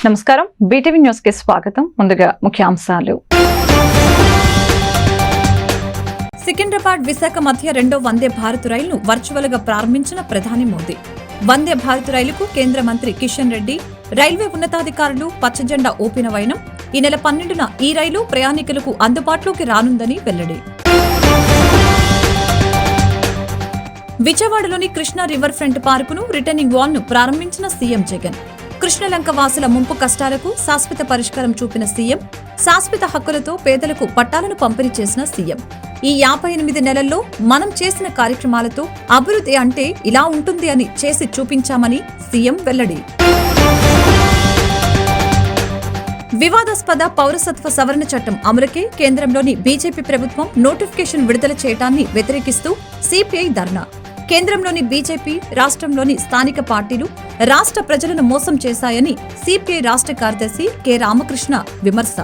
నమస్కారం BTV news కి స్వాగతం. ముందుగా ముఖ్యాంశాలు. సికింద్రాబాద్ విశాఖ మధ్య రెండో వందే భారత్ రైలును వర్చువల్ గా ప్రారంభించిన ప్రధాని మోదీ. వందే భారత్ రైలుకు కేంద్ర మంత్రి కిషన్ రెడ్డి, రైల్వే ఉన్నతాధికారులు పచ్చజెండా ఊపిన వైనం. ఈ నెల 12న ఈ రైలు ప్రయాణికులకు అందుబాటులోకి రానుందని వెల్లడి. విజయవాడలోని కృష్ణా రివర్ ఫ్రంట్ పార్కును రిటర్నింగ్ వాల్ ను ప్రారంభించిన సీఎం జగన్. కృష్ణలంక వాసుల ముంపు కష్టాలకు శాశ్వత పరిష్కారం చూపిన సీఎం, శాశ్వత హక్కులతో పేదలకు పట్టాలను పంపిణీ చేసిన సీఎం. ఈ 58 నెలల్లో మనం చేసిన కార్యక్రమాలతో అభివృద్ధి అంటే ఇలా ఉంటుంది అని చేసి చూపించామని సీఎం వెల్లడి. వివాదాస్పద పౌరసత్వ సవరణ చట్టం అమలుకే కేంద్రంలోని బీజేపీ ప్రభుత్వం నోటిఫికేషన్ విడుదల చేయడాన్ని వ్యతిరేకిస్తూ సిపిఐ ధర్నా. కేంద్రంలోని బీజేపీ, రాష్ట్రంలోని స్థానిక పార్టీలు రాష్ట్ర ప్రజలను మోసం చేశాయని సిపిఐ రాష్ట్ర కార్యదర్శి కె రామకృష్ణ విమర్శ.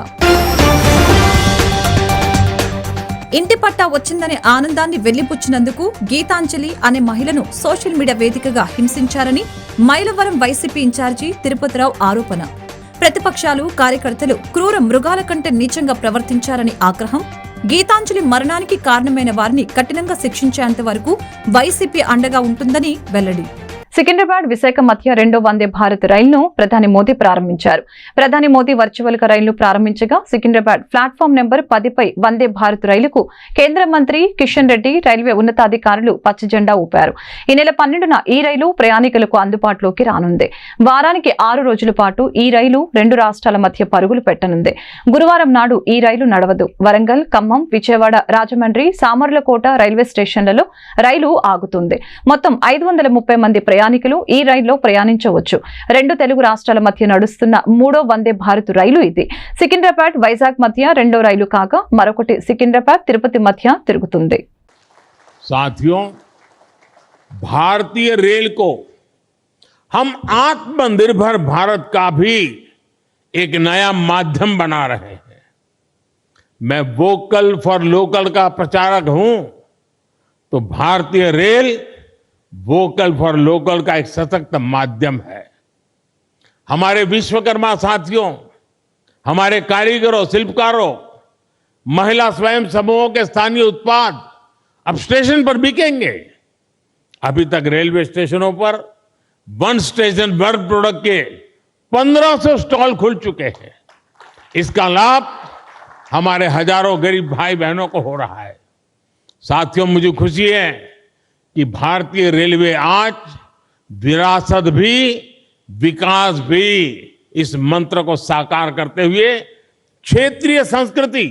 ఇంటి పట్టా వచ్చిందనే ఆనందాన్ని వెళ్లిపుచ్చినందుకు గీతాంజలి అనే మహిళను సోషల్ మీడియా వేదికగా హింసించారని మైలవరం వైసీపీ ఇన్ఛార్జి తిరుపతిరావు ఆరోపణ. ప్రతిపక్షాలు, కార్యకర్తలు క్రూర మృగాల కంటే నీచంగా ప్రవర్తించారని ఆగ్రహం. గీతాంజలి మరణానికి కారణమైన వారిని కఠినంగా శిక్షించేంత వరకు వైసీపీ అండగా ఉంటుందని వెల్లడి. సికింద్రాబాద్ విశాఖ మధ్య రెండో వందే భారత్ రైలును ప్రధాని మోదీ ప్రారంభించారు. ప్రధాని మోదీ వర్చువల్ గా రైలు ప్రారంభించగా సికింద్రాబాద్ ప్లాట్ఫామ్ నెంబర్ 10పై వందే భారత్ రైలుకు కేంద్ర మంత్రి కిషన్ రెడ్డి, రైల్వే ఉన్నతాధికారులు పచ్చజెండా ఊపారు. ఈ నెల 12న ఈ రైలు ప్రయాణికులకు అందుబాటులోకి రానుంది. వారానికి 6 రోజుల పాటు ఈ రైలు రెండు రాష్ట్రాల మధ్య పరుగులు పెట్టనుంది. గురువారం నాడు ఈ రైలు నడవదు. వరంగల్, ఖమ్మం, విజయవాడ, రాజమండ్రి, సామర్లకోట రైల్వే స్టేషన్లలో రైలు ఆగుతుంది. మొత్తం 530 మంది ప్రయాణికులు ఈ రైల్లో ప్రయాణించవచ్చు. రెండు తెలుగు రాష్ట్రాల మధ్య నడుస్తున్న మూడో వందే భారత్ రైలు ఇది. సికింద్రాబాద్, వైజాగ్ మధ్య రెండో రైలు కాగా మరొకటి సికింద్రాబాద్, తిరుపతి మధ్య తిరుగుతుంది. साथियों, भारतीय रेल को हम आत्मनिर्भर भारत का भी एक नया माध्यम बना रहे हैं. मैं वोकल फॉर लोकल का प्रचारक हूं, तो भारतीय रेल वोकल फॉर लोकल का एक सशक्त माध्यम है. हमारे विश्वकर्मा साथियों, हमारे कारीगरों, शिल्पकारों, महिला स्वयं समूहों के स्थानीय उत्पाद अब स्टेशन पर बिकेंगे. अभी तक रेलवे स्टेशनों पर वन स्टेशन वन प्रोडक्ट के 1500 स्टॉल खुल चुके हैं. इसका लाभ हमारे हजारों गरीब भाई बहनों को हो रहा है. साथियों, मुझे खुशी है कि भारतीय रेलवे आज विरासत भी विकास भी इस मंत्र को साकार करते हुए क्षेत्रीय संस्कृति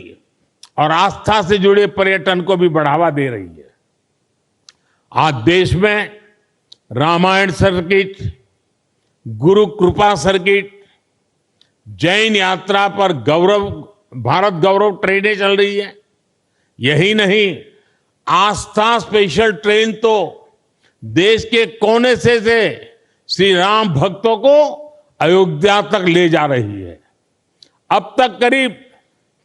और आस्था से जुड़े पर्यटन को भी बढ़ावा दे रही है. आज देश में रामायण सर्किट, गुरु कृपा सर्किट, जैन यात्रा पर भारत गौरव ट्रेनें चल रही है. यही नहीं, आस्था स्पेशल ट्रेन तो देश के कोने से श्री राम भक्तों को अयोध्या तक ले जा रही है. अब तक करीब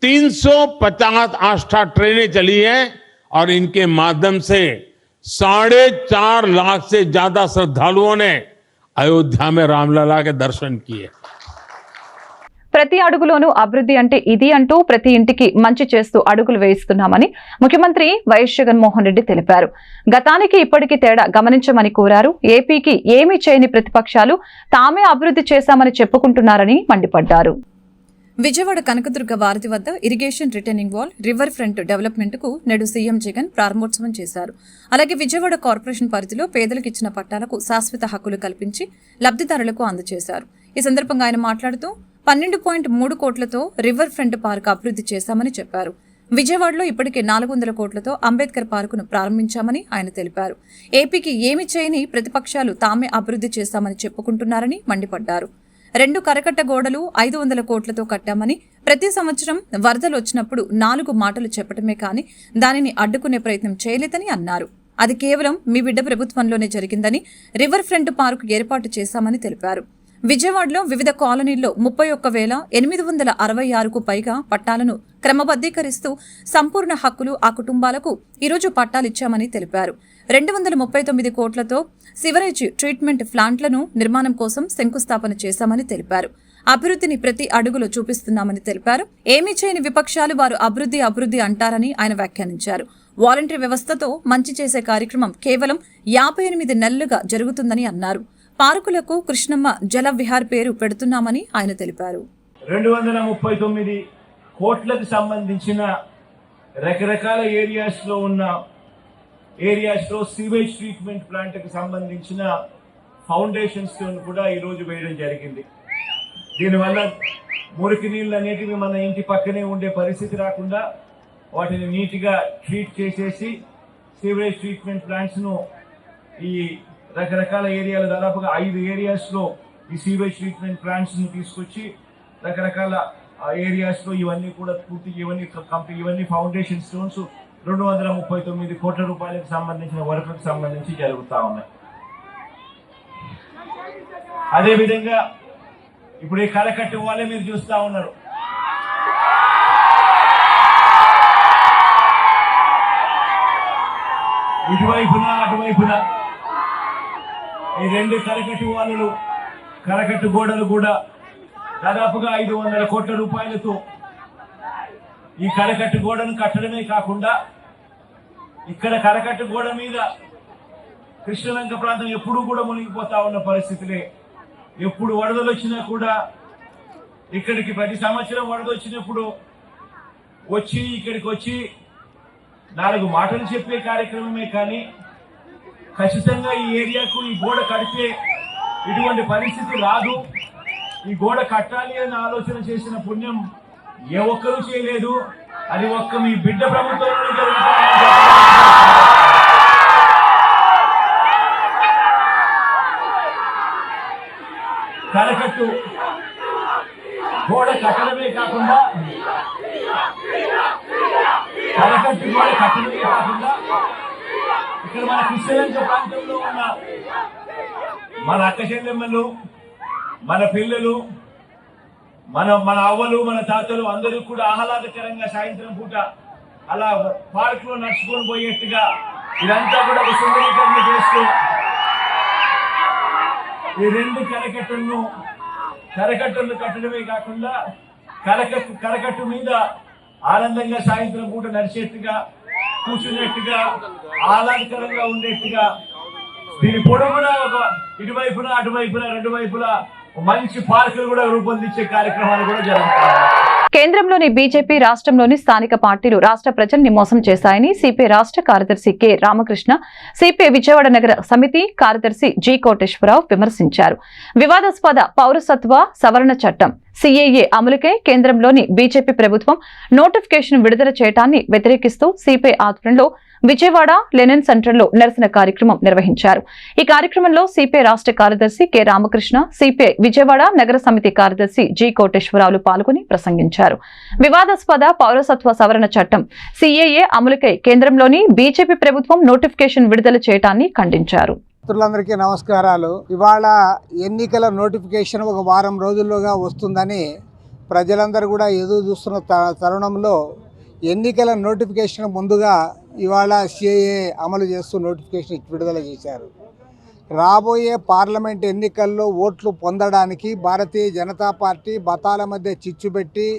350 आस्था ट्रेनें चली हैं और इनके माध्यम से 4.5 लाख से ज्यादा श्रद्धालुओं ने अयोध्या में रामलला के दर्शन किए. ప్రతి అడుగులోనూ అభివృద్ధి అంటే ఇది అంటూ ప్రతి ఇంటికి మంచి చేస్తూ అడుగులు వేయిస్తున్నామని ముఖ్యమంత్రి వైఎస్ జగన్మోహన్ రెడ్డి తెలిపారు. గతానికి ఇప్పటికీ తేడా గమనించమని కోరారు. ఏపీకి ఏమీ చేయని ప్రతిపక్షాలు తామే అభివృద్ధి చేశామని చెప్పుకుంటున్నారని మండిపడ్డారు. విజయవాడ కనకదుర్గ వారధి వద్ద irrigation returning wall, river front development కు నేడు సీఎం జగన్ ప్రారంభోత్సవం చేశారు. అలాగే విజయవాడ కార్పొరేషన్ పరిధిలో పేదలకు ఇచ్చిన పట్టాలకు శాశ్వత హక్కులు కల్పించి లబ్ధిదారులకు అందజేశారు. ఈ సందర్భంగా ఆయన మాట్లాడుతూ 12.3 కోట్లతో రివర్ ఫ్రంట్ పార్క్ అభివృద్ధి చేశామని చెప్పారు. విజయవాడలో ఇప్పటికే 400 కోట్లతో అంబేద్కర్ పార్కును ప్రారంభించామని ఆయన తెలిపారు. ఏపీకి ఏమి చేయని ప్రతిపక్షాలు తామే అభివృద్ధి చేశామని చెప్పుకుంటున్నారని మండిపడ్డారు. 2 కరకట్ట గోడలు 500 కోట్లతో కట్టామని, ప్రతి సంవత్సరం వరదలు వచ్చినప్పుడు 4 మాటలు చెప్పటమే కానీ దానిని అడ్డుకునే ప్రయత్నం చేయలేదని అన్నారు. అది కేవలం మీ బిడ్డ ప్రభుత్వంలోనే జరిగిందని, రివర్ ఫ్రంట్ పార్కు ఏర్పాటు చేశామని తెలిపారు. విజయవాడలో వివిధ కాలనీల్లో 31,866కు పైగా పట్టాలను క్రమబద్దీకరిస్తూ సంపూర్ణ హక్కులు ఆ కుటుంబాలకు ఈరోజు పట్టాలిచ్చామని తెలిపారు. 239 కోట్లతో సివరేజ్ ట్రీట్మెంట్ ప్లాంట్లను నిర్మాణం కోసం శంకుస్థాపన చేశామని తెలిపారు. అభివృద్ధిని ప్రతి అడుగులో చూపిస్తున్నామని తెలిపారు. ఏమీ చేయని విపక్షాలు వారు అభివృద్ధి అభివృద్ధి అంటారని ఆయన వ్యాఖ్యానించారు. వాలంటరీ వ్యవస్థతో మంచి చేసే కార్యక్రమం కేవలం 58 నెలలుగా జరుగుతుందని అన్నారు. పార్కులకు కృష్ణమ్మ జల విహార్ పేరు పెడుతున్నామని ఆయన తెలిపారు. 239 కోట్లకు సంబంధించిన రకరకాల ఏరియాస్లో సీవేజ్ ట్రీట్మెంట్ ప్లాంట్కి సంబంధించిన ఫౌండేషన్ స్టోన్ కూడా ఈరోజు వేయడం జరిగింది. దీనివల్ల మురికి నీళ్ళు అనేటివి మన ఇంటి పక్కనే ఉండే పరిస్థితి రాకుండా వాటిని నీట్గా ట్రీట్ చేసేసి సీవేజ్ ట్రీట్మెంట్ ప్లాంట్స్ను ఈ రకరకాల ఏరియాలు దాదాపుగా 5 ఏరియాస్లో ఈ సీవేజ్ ట్రీట్మెంట్ ప్లాంట్స్ను తీసుకొచ్చి రకరకాల ఏరియాస్లో ఇవన్నీ కూడా పూర్తి ఇవన్నీ ఫౌండేషన్ స్టోన్స్ 239 కోట్ల రూపాయలకు సంబంధించిన వర్కులకు సంబంధించి జరుగుతూ ఉన్నాయి. అదేవిధంగా ఇప్పుడు ఈ కరకట్టు వాళ్ళే మీరు చూస్తూ ఉన్నారు. ఇటువైపున అటువైపున ఈ 2 కరకట్టు గోడలు కూడా దాదాపుగా 500 కోట్ల రూపాయలతో ఈ కరకట్టు గోడను కట్టడమే కాకుండా ఇక్కడ కరకట్టు గోడ మీద కృష్ణలంక ప్రాంతం ఎప్పుడూ కూడా మునిగిపోతా ఉన్న పరిస్థితులే. ఎప్పుడు వరదలు వచ్చినా కూడా ఇక్కడికి ప్రతి సంవత్సరం వరద వచ్చినప్పుడు ఇక్కడికి వచ్చి 4 మాటలు చెప్పే కార్యక్రమమే కానీ ఖచ్చితంగా ఈ ఏరియాకు ఈ గోడ కడితే ఇటువంటి పరిస్థితి రాదు, ఈ గోడ కట్టాలి అని ఆలోచన చేసిన పుణ్యం ఏ ఒక్కరూ చేయలేదు. అది ఒక్క మీ బిడ్డ ప్రభుత్వంలో కరకట్టు గోడ కట్టడమే కాకుండా ఇక్కడ మన కృష్ణలంక ప్రాంతంలో ఉన్న మన అక్క చెల్లెమ్మలు, మన పిల్లలు, మన అవ్వలు, మన తాతలు అందరూ కూడా ఆహ్లాదకరంగా సాయంత్రం పూట అలా పార్క్ లో నడుచుకొని పోయేట్టుగా ఇదంతా కూడా ఒక సుందరీకరణ చేస్తూ ఈ 2 కరకట్టలను కట్టడమే కాకుండా కరకట్టు మీద ఆనందంగా సాయంత్రం పూట నడిచేట్టుగా, కూర్చునేట్టుగా, ఆహ్లాదకరంగా ఉండేట్టుగా దీని పొడవునా ఒక ఇటువైపున అటువైపున 2 వైపులా మంచి పార్కులు కూడా రూపొందించే కార్యక్రమాలు కూడా జరుగుతాయి. కేంద్రంలోని బీజేపీ రాష్ట్రంలోని స్థానిక పార్టీలు రాష్ట్ర ప్రజల్ని మోసం చేశాయని సిపిఐ రాష్ట్ర కార్యదర్శి కె రామకృష్ణ, సిపిఐ విజయవాడ నగర సమితి కార్యదర్శి జి కోటేశ్వరరావు విమర్శించారు. వివాదాస్పద పౌరసత్వ సవరణ చట్టం సిఏఏ అమలుకై కేంద్రంలోని బీజేపీ ప్రభుత్వం నోటిఫికేషన్ విడుదల చేయడాన్ని వ్యతిరేకిస్తూ సిపిఐ ఆధ్వర్యంలో విజయవాడ లెనిన్ సెంటర్లో నిరసన కార్యక్రమం నిర్వహించారు. ఈ కార్యక్రమంలో సిపిఐ రాష్ట్ర కార్యదర్శి కె రామకృష్ణ, సిపిఐ విజయవాడ నగర సమితి కార్యదర్శి జి కోటేశ్వరరావులు పాల్గొని ప్రసంగించారు. వివాదాస్పద పౌరసత్వ సవరణ చట్టం సిఏఏ అమలుకై కేంద్రంలోని బీజేపీ ప్రభుత్వం నోటిఫికేషన్ విడుదల చేయడాన్ని ఖండించారు. మిత్రులందరికీ నమస్కారాలు. ఇవాళ ఎన్నికల నోటిఫికేషన్ ఒక వారం రోజుల్లోగా వస్తుందని ప్రజలందరూ కూడా ఎదురు చూస్తున్న తరుణంలో ఎన్నికల నోటిఫికేషన్ ముందుగా ఇవాళ సిఏఏ అమలు చేస్తూ నోటిఫికేషన్ విడుదల చేశారు. రాబోయే పార్లమెంట్ ఎన్నికల్లో ఓట్లు పొందడానికి భారతీయ జనతా పార్టీ మతాల మధ్య చిచ్చు పెట్టి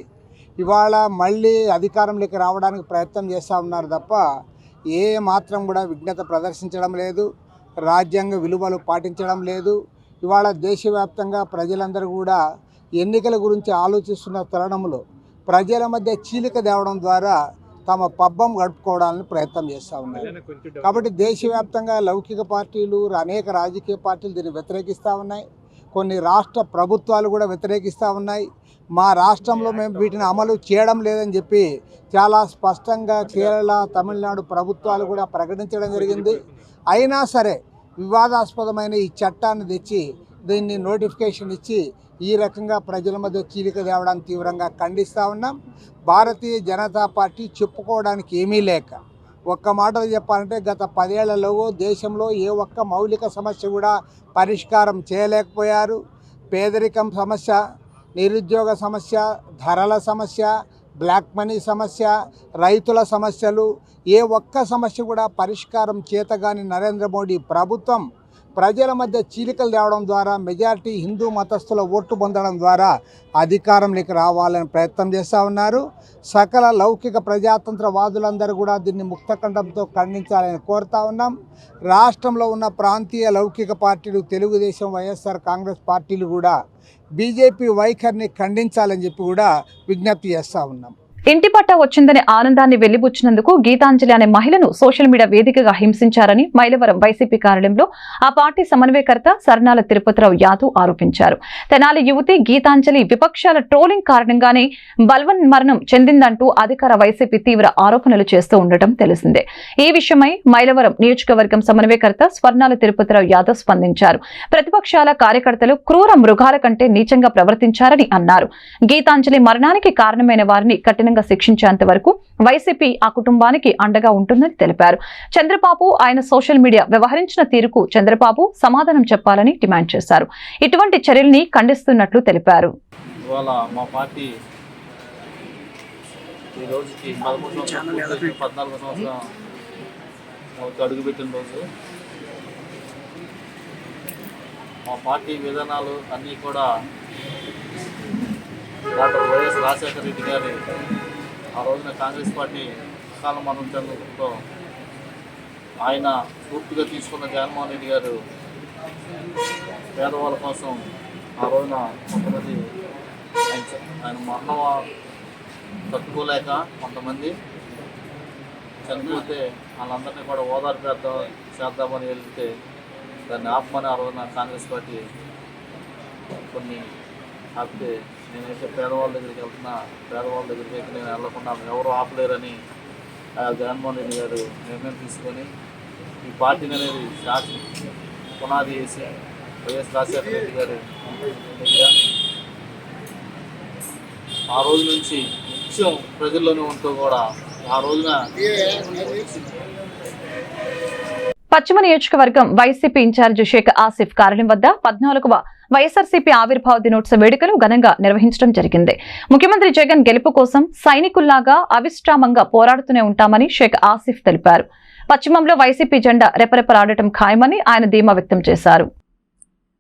ఇవాళ మళ్ళీ అధికారంలోకి రావడానికి ప్రయత్నం చేస్తూ ఉన్నారు తప్ప ఏ మాత్రం కూడా విఘ్నత ప్రదర్శించడం లేదు, రాజ్యాంగ విలువలు పాటించడం లేదు. ఇవాళ దేశవ్యాప్తంగా ప్రజలందరూ కూడా ఎన్నికల గురించి ఆలోచిస్తున్న తరుణంలో ప్రజల మధ్య చీలిక తేవడం ద్వారా తమ పబ్బం గడుపుకోవడానికి ప్రయత్నం చేస్తూ ఉన్నారు. కాబట్టి దేశవ్యాప్తంగా లౌకిక పార్టీలు, అనేక రాజకీయ పార్టీలు దీన్ని వ్యతిరేకిస్తూ ఉన్నాయి. కొన్ని రాష్ట్ర ప్రభుత్వాలు కూడా వ్యతిరేకిస్తూ ఉన్నాయి. మా రాష్ట్రంలో మేము వీటిని అమలు చేయడం లేదని చెప్పి చాలా స్పష్టంగా కేరళ, తమిళనాడు ప్రభుత్వాలు కూడా ప్రకటించడం జరిగింది. అయినా సరే వివాదాస్పదమైన ఈ చట్టాన్ని తెచ్చి దీన్ని నోటిఫికేషన్ ఇచ్చి ఈ రకంగా ప్రజల మధ్య చీలిక తేవడానికి తీవ్రంగా ఖండిస్తూ ఉన్నాం. భారతీయ జనతా పార్టీ చెప్పుకోవడానికి ఏమీ లేక ఒక్క మాటలు చెప్పాలంటే గత 10 ఏళ్లలో దేశంలో ఏ ఒక్క మౌలిక సమస్య కూడా పరిష్కారం చేయలేకపోయారు. పేదరికం సమస్య, నిరుద్యోగ సమస్య, ధరల సమస్య, బ్లాక్ మనీ సమస్య, రైతుల సమస్యలు, ఏ ఒక్క సమస్య కూడా పరిష్కారం చేతగాని నరేంద్ర మోడీ ప్రభుత్వం ప్రజల మధ్య చీలికలు తేవడం ద్వారా మెజారిటీ హిందూ మతస్థుల ఓట్లు పొందడం ద్వారా అధికారంలోకి రావాలని ప్రయత్నం చేస్తూ ఉన్నారు. సకల లౌకిక ప్రజాతంత్రవాదులందరూ కూడా దీన్ని ముక్తకంఠంతో ఖండించాలని కోరుతా ఉన్నాం. రాష్ట్రంలో ఉన్న ప్రాంతీయ లౌకిక పార్టీలు తెలుగుదేశం, వైఎస్ఆర్ కాంగ్రెస్ పార్టీలు కూడా బీజేపీ వైఖరిని ఖండించాలని చెప్పి కూడా విజ్ఞప్తి చేస్తూ ఉన్నాం. ఇంటి పట్టా వచ్చిందనే ఆనందాన్ని వెళ్లిబుచ్చినందుకు గీతాంజలి అనే మహిళను సోషల్ మీడియా వేదికగా హింసించారని మైలవరం వైసీపీ కార్యాలయంలో ఆ పార్టీ సమన్వయకర్త సర్నాల తిరుపతిరావు యాదవ్ ఆరోపించారు. తెనాలి యువతి గీతాంజలి విపక్షాల ట్రోలింగ్ కారణంగానే బల్వన్ మరణం చెందిందంటూ అధికార వైసీపీ తీవ్ర ఆరోపణలు చేస్తూ ఉండటం తెలిసిందే. ఈ విషయమై మైలవరం నియోజకవర్గం సమన్వయకర్త స్వర్ణాల తిరుపతిరావు యాదవ్ స్పందించారు. ప్రతిపక్షాల కార్యకర్తలు క్రూర మృగాల కంటే నీచంగా ప్రవర్తించారని అన్నారు. గీతాంజలి మరణానికి కారణమైన వారిని కఠినంగా శిక్షించేంత వరకు వైసీపీ ఆ కుటుంబానికి అండగా ఉంటుందని తెలిపారు. చంద్రబాబు ఆయన సోషల్ మీడియా వ్యవహరించిన తీరుకు చంద్రబాబు సమాధానం చెప్పాలని డిమాండ్ చేశారు. ఇటువంటి చర్యల్ని ఖండిస్తున్నట్లు తెలిపారు. మా పార్టీ ఈ రోజుకి 14 సంవత్సరం అడుగుపెట్టిన రోజు మా పార్టీ విధానాలు అన్నీ కూడా డాక్టర్ వైఎస్ రాజశేఖర రెడ్డి గారి ఆ రోజున కాంగ్రెస్ పార్టీ కాల మరణం చెందడంతో ఆయన పూర్తిగా తీసుకున్న జగన్మోహన్ రెడ్డి గారు పేదవాళ్ళ కోసం ఆ రోజున కొంతమంది ఆయన మరణం తట్టుకోలేక కొంతమంది చనిపోతే వాళ్ళందరినీ కూడా ఓదార్పు చేద్దామని వెళ్తే దాన్ని ఆపమని ఆ రోజున కాంగ్రెస్ పార్టీ కొన్ని ఆపితే నేనైతే పేదవాళ్ళ దగ్గరికి వెళ్తున్నా, పేదవాళ్ళ దగ్గరికి అయితే నేను వెళ్ళకుండా ఎవరు ఆపలేరని జగన్మోహన్ రెడ్డి గారు నిర్ణయం తీసుకొని ఈ పార్టీని అనేది పునాది వేసి వైఎస్ రాజశేఖర రెడ్డి గారు దగ్గర ఆ రోజు నుంచి నిత్యం ప్రజల్లోనే ఉంటూ కూడా ఆ రోజున పశ్చిమ నియోజకవర్గం వైసీపీ ఇన్ఛార్జి షేక్ ఆసిఫ్ కార్యాలయం వద్ద 14వ వైఎస్ఆర్సీపీ ఆవిర్భావ దినోత్సవ వేడుకలు ఘనంగా నిర్వహించడం జరిగింది. ముఖ్యమంత్రి జగన్ గెలుపు కోసం సైనికుల్లాగా అవిశ్రామంగా పోరాడుతూనే ఉంటామని షేక్ ఆసిఫ్ తెలిపారు. పశ్చిమంలో వైసీపీ జెండా రెపరెపలాడటం ఖాయమని ఆయన ధీమా వ్యక్తం చేశారు.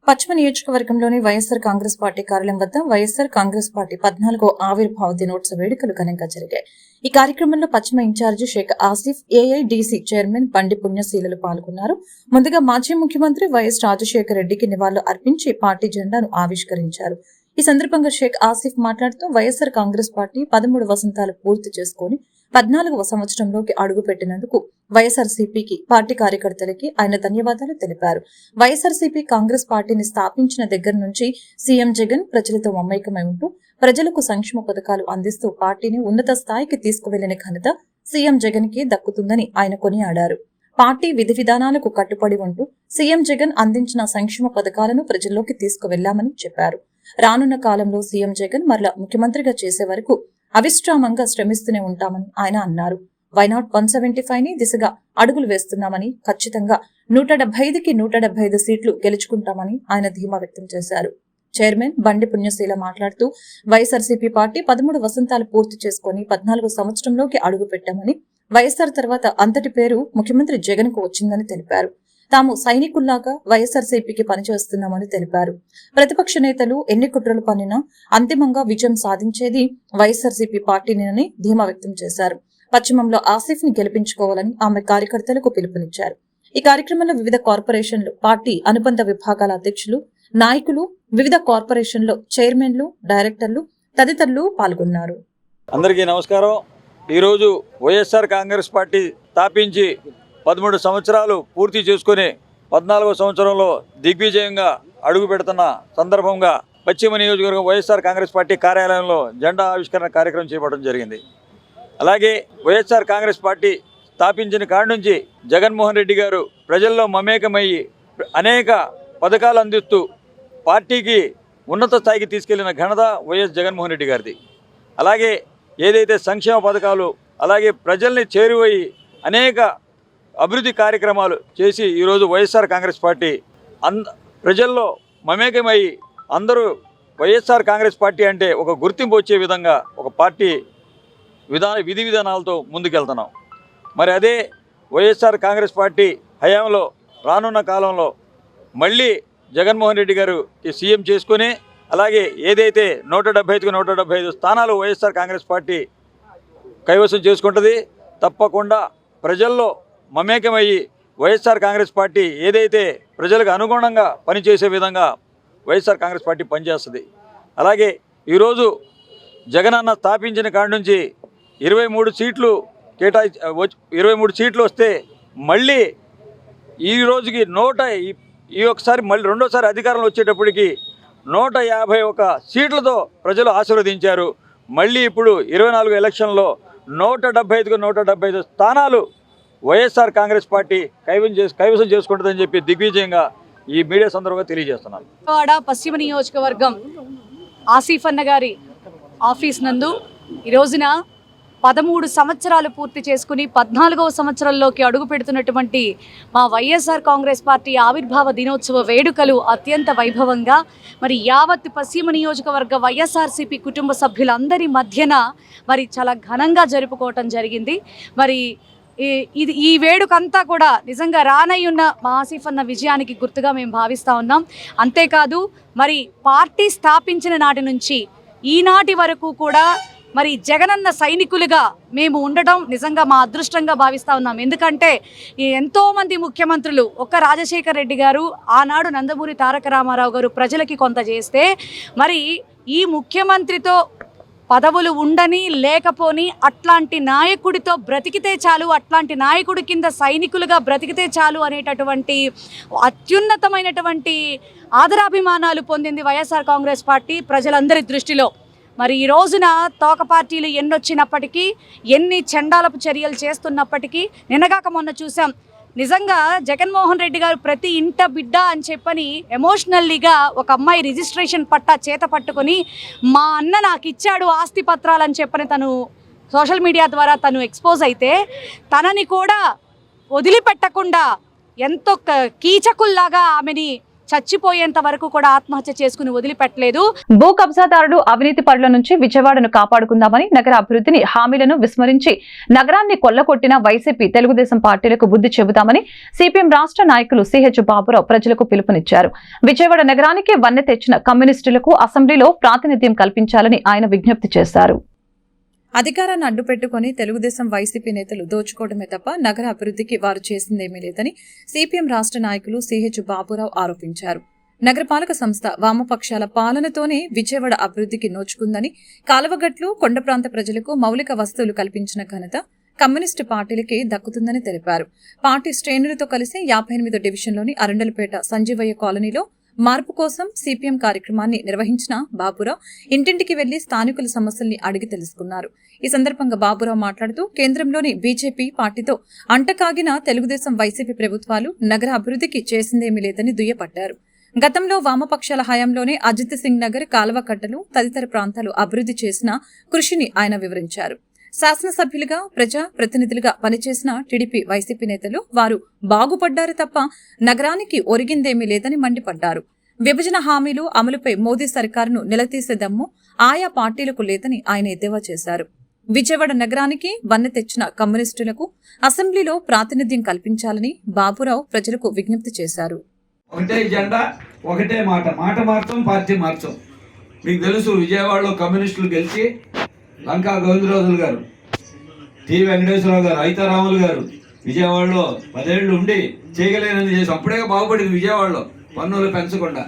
పశ్చిమ నియోజకవర్గంలోని వైఎస్ఆర్ కాంగ్రెస్ పార్టీ కార్యాలయం వద్ద వైఎస్ఆర్ కాంగ్రెస్ పార్టీ 14వ ఆవిర్భావ దినోత్సవ వేడుకలు ఘనంగా జరిగాయి. ఈ కార్యక్రమంలో పశ్చిమ incharge Sheikh Asif, AIDC chairman Bandi పుణ్యశీలలు పాల్గొన్నారు. ముందుగా మాజీ ముఖ్యమంత్రి వైఎస్ రాజశేఖర రెడ్డికి నివాళులు అర్పించి పార్టీ జెండాను ఆవిష్కరించారు. ఈ సందర్భంగా షేక్ ఆసిఫ్ మాట్లాడుతూ వైఎస్ఆర్ కాంగ్రెస్ పార్టీ 13 వసంతాలు పూర్తి చేసుకుని 14వ సంవత్సరంలోకి అడుగుపెట్టినందుకు వైఎస్ఆర్సీపీకి పార్టీ కార్యకర్తలకి ఆయన ధన్యవాదాలు తెలిపారు. వైఎస్ఆర్సీపీ కాంగ్రెస్ పార్టీని స్థాపించిన దగ్గర నుంచి సీఎం జగన్ ప్రజలతో మమైకమై ఉంటూ ప్రజలకు సంక్షేమ పథకాలు అందిస్తూ పార్టీని ఉన్నత స్థాయికి తీసుకువెళ్లిన ఘనత సీఎం జగన్ కి దక్కుతుందని ఆయన కొనియాడారు. పార్టీ విధి విధానాలకు కట్టుబడి ఉంటూ సీఎం జగన్ అందించిన సంక్షేమ పథకాలను ప్రజల్లోకి తీసుకువెళ్లామని చెప్పారు. రానున్న కాలంలో సీఎం జగన్ మరలా ముఖ్యమంత్రిగా చేసే వరకు అవిశ్రామంగా శ్రమిస్తూనే ఉంటామని ఆయన అన్నారు. వైనాట్ 175 ని దిశగా అడుగులు వేస్తున్నామని, ఖచ్చితంగా 175కి 175 సీట్లు గెలుచుకుంటామని ఆయన ధీమా వ్యక్తం చేశారు. చైర్మన్ బండి పుణ్యశీల మాట్లాడుతూ వైఎస్ఆర్సీపీ పార్టీ 13 వసంతాలు పూర్తి చేసుకుని 14వ సంవత్సరంలోకి అడుగు పెట్టామని, వైఎస్ఆర్ తర్వాత అంతటి పేరు ముఖ్యమంత్రి జగన్ కు వచ్చిందని తెలిపారు. తాము సైనికుల్లాగా వైఎస్ఆర్సీపీకి పనిచేస్తున్నామని తెలిపారు. ప్రతిపక్ష నేతలు ఎన్ని కుట్రలు పన్నినా అంతిమంగా విజయం సాధించేది వైఎస్ఆర్సీపీ పార్టీనేనని ధీమా వ్యక్తం చేశారు. పశ్చిమంలో ఆసిఫ్ ని గెలిపించుకోవాలని ఆమె కార్యకర్తలకు పిలుపునిచ్చారు. ఈ కార్యక్రమంలో వివిధ కార్పొరేషన్లు, పార్టీ అనుబంధ విభాగాల అధ్యక్షులు, నాయకులు, వివిధ కార్పొరేషన్లో చైర్మన్లు, డైరెక్టర్లు తదితరులు పాల్గొన్నారు. అందరికీ నమస్కారం. ఈరోజు వైఎస్ఆర్ కాంగ్రెస్ పార్టీ స్థాపించి 13 సంవత్సరాలు పూర్తి చేసుకుని 14వ సంవత్సరంలో దిగ్విజయంగా అడుగు పెడుతున్న సందర్భంగా పశ్చిమ నియోజకవర్గం వైఎస్ఆర్ కాంగ్రెస్ పార్టీ కార్యాలయంలో జెండా ఆవిష్కరణ కార్యక్రమం చేపట్టడం జరిగింది. అలాగే వైఎస్ఆర్ కాంగ్రెస్ పార్టీ స్థాపించిన కాడి నుంచి జగన్మోహన్ రెడ్డి గారు ప్రజల్లో మమేకమయ్యి అనేక పథకాలు అందిస్తూ పార్టీకి ఉన్నత స్థాయికి తీసుకెళ్లిన ఘనత వైఎస్ జగన్మోహన్ రెడ్డి గారిది. అలాగే ఏదైతే సంక్షేమ పథకాలు, అలాగే ప్రజల్ని చేరువయ్యి అనేక అభివృద్ధి కార్యక్రమాలు చేసి ఈరోజు వైఎస్ఆర్ కాంగ్రెస్ పార్టీ ప్రజల్లో మమేకమై అందరూ వైఎస్ఆర్ కాంగ్రెస్ పార్టీ అంటే ఒక గుర్తింపు వచ్చే విధంగా ఒక పార్టీ విధి విధానాలతో ముందుకెళ్తున్నాం. మరి అదే వైఎస్ఆర్ కాంగ్రెస్ పార్టీ హయాంలో రానున్న కాలంలో మళ్ళీ జగన్మోహన్ రెడ్డి గారికి సీఎం చేసుకొని, అలాగే ఏదైతే 175కి 175 స్థానాలు వైఎస్ఆర్ కాంగ్రెస్ పార్టీ కైవసం చేసుకుంటుంది, తప్పకుండా ప్రజల్లో మమేకమయ్యి వైఎస్ఆర్ కాంగ్రెస్ పార్టీ ఏదైతే ప్రజలకు అనుగుణంగా పనిచేసే విధంగా వైఎస్ఆర్ కాంగ్రెస్ పార్టీ పనిచేస్తుంది. అలాగే ఈరోజు జగనన్న స్థాపించిన కాడి నుంచి 23 సీట్లు 23 సీట్లు వస్తే మళ్ళీ ఈ రోజుకి ఈ ఒకసారి మళ్ళీ రెండోసారి అధికారంలో వచ్చేటప్పటికి 151 సీట్లతో ప్రజలు ఆశీర్వదించారు. మళ్ళీ ఇప్పుడు 24 ఎలక్షన్లో 175కు 175 స్థానాలు వైఎస్ఆర్ కాంగ్రెస్ పార్టీ కైవసం చేసుకుంటుందని చెప్పి దిగ్విజయంగా ఈ మీడియా సందర్భంగా తెలియజేస్తున్నాను. విజయవాడ పశ్చిమ నియోజకవర్గం ఆసిఫ్ అన్న గారి ఆఫీస్ నందు ఈ రోజున 13 సంవత్సరాలు పూర్తి చేసుకుని 14వ సంవత్సరంలోకి అడుగు పెడుతున్నటువంటి మా వైఎస్ఆర్ కాంగ్రెస్ పార్టీ ఆవిర్భావ దినోత్సవ వేడుకలు అత్యంత వైభవంగా మరి యావత్ పశ్చిమ నియోజకవర్గ వైఎస్ఆర్సీపీ కుటుంబ సభ్యులందరి మధ్యన మరి చాలా ఘనంగా జరుపుకోవటం జరిగింది. మరి ఈ వేడుకంతా కూడా నిజంగా రానయ్యున్న మా ఆసిఫ్ అన్న విజయానికి గుర్తుగా మేము భావిస్తూ ఉన్నాం. అంతేకాదు మరి పార్టీ స్థాపించిన నాటి నుంచి ఈనాటి వరకు కూడా మరి జగనన్న సైనికులుగా మేము ఉండటం నిజంగా మా అదృష్టంగా భావిస్తూ ఉన్నాం. ఎందుకంటే ఎంతోమంది ముఖ్యమంత్రులు, ఒక్క రాజశేఖర్ రెడ్డి గారు, ఆనాడు నందమూరి తారక రామారావు గారు ప్రజలకి కొంత చేస్తే మరి ఈ ముఖ్యమంత్రితో పదవులు ఉండని లేకపోని అట్లాంటి నాయకుడితో బ్రతికితే చాలు, అట్లాంటి నాయకుడి కింద సైనికులుగా బ్రతికితే చాలు అనేటటువంటి అత్యున్నతమైనటువంటి ఆదరాభిమానాలు పొందింది వైఎస్ఆర్ కాంగ్రెస్ పార్టీ ప్రజలందరి దృష్టిలో. మరి ఈ రోజున తోక పార్టీలు ఎన్నొచ్చినప్పటికీ, ఎన్ని చండాలపు చర్యలు చేస్తున్నప్పటికీ, నిన్నగాక మొన్న చూసాం నిజంగా జగన్మోహన్ రెడ్డి గారు ప్రతి ఇంట బిడ్డ అని చెప్పని ఎమోషనల్లీగా ఒక అమ్మాయి రిజిస్ట్రేషన్ పట్టా చేత పట్టుకొని మా అన్న నాకు ఇచ్చాడు ఆస్తి పత్రాలు అని చెప్పని తను సోషల్ మీడియా ద్వారా తను ఎక్స్పోజ్ అయితే, తనని కూడా వదిలిపెట్టకుండా ఎంతో కీచకుల్లాగా ఆమెని చచ్చిపోయేంత వరకు కూడా ఆత్మహత్య చేసుకుని వదిలిపెట్టలేదు. భూ కబ్జాదారుడు అవినీతి పరుల నుంచి విజయవాడను కాపాడుకుందామని నగర అభివృద్ధిని హామీలను విస్మరించి నగరాన్ని కొల్లగొట్టిన వైసీపీ తెలుగుదేశం పార్టీలకు బుద్ధి చెబుతామని సిపిఎం రాష్ట్ర నాయకులు సిహెచ్ బాబురావు ప్రజలకు పిలుపునిచ్చారు. విజయవాడ నగరానికి వన్నె తెచ్చిన కమ్యూనిస్టులకు అసెంబ్లీలో ప్రాతినిధ్యం కల్పించాలని ఆయన విజ్ఞప్తి చేశారు. అధికారాన్ని అడ్డుపెట్టుకుని తెలుగుదేశం వైసీపీ నేతలు దోచుకోవడమే తప్ప నగర అభివృద్ధికి వారు చేసిందేమీ లేదని సిపిఎం రాష్ట్ర నాయకులు సిహెచ్ బాబురావు ఆరోపించారు. నగరపాలక సంస్థ వామపక్షాల పాలనతోనే విజయవాడ అభివృద్ధికి నోచుకుందని, కాలువగట్లు, కొండ ప్రాంత ప్రజలకు మౌలిక వసతులు కల్పించిన ఘనత కమ్యూనిస్టు పార్టీలకే దక్కుతుందని తెలిపారు. పార్టీ శ్రేణులతో కలిసి 58వ డివిజన్లోని అరండలపేట సంజీవయ్య కాలనీలో మార్పు కోసం సిపిఎం కార్యక్రమాన్ని నిర్వహించిన బాబురావు ఇంటింటికి వెళ్లి స్థానికుల సమస్యల్ని అడిగి తెలుసుకున్నారు. ఈ సందర్భంగా బాబురావు మాట్లాడుతూ కేంద్రంలోని బీజేపీ పార్టీతో అంటకాగిన తెలుగుదేశం వైసీపీ ప్రభుత్వాలు నగర అభివృద్ధికి చేసిందేమీ లేదని దుయ్యపట్టారు. గతంలో వామపక్షాల హయాంలోనే అజిత్ సింగ్ నగర్, కాల్వ కట్టలు తదితర ప్రాంతాలు అభివృద్ధి చేసిన కృషిని ఆయన వివరించారు. శాసనసభ్యులుగా, ప్రజా ప్రతినిధులుగా పనిచేసిన టీడీపీ, వైసీపీ నేతలు వారు బాగుపడ్డారు తప్ప నగరానికి ఒరిగిందేమీ లేదని మండిపడ్డారు. విభజన హామీలు అమలుపై మోదీ సర్కారును నిలదీసే దమ్ము ఆయా పార్టీలకు లేదని ఆయన ఎద్దేవా చేశారు. విజయవాడ నగరానికి వన్నె తెచ్చిన కమ్యూనిస్టులకు అసెంబ్లీలో ప్రాతినిధ్యం కల్పించాలని బాబురావు ప్రజలకు విజ్ఞప్తి చేశారు. ఒకటే జెండా, ఒకటే మాట, మాట మార్చం, పార్టీ మార్చం. మీకు తెలుసు, విజయవాడలో కమ్యూనిస్టులు గెలిచి లంకా గోవిందరాజులు గారు, టి వెంకటేశ్వరరావు గారు, ఐతారాములు గారు విజయవాడలో 10 ఏళ్ళు ఉండి చేయగలేనని చేసి అప్పుడే బాగుపడింది విజయవాడలో, పన్నులు పెంచకుండా.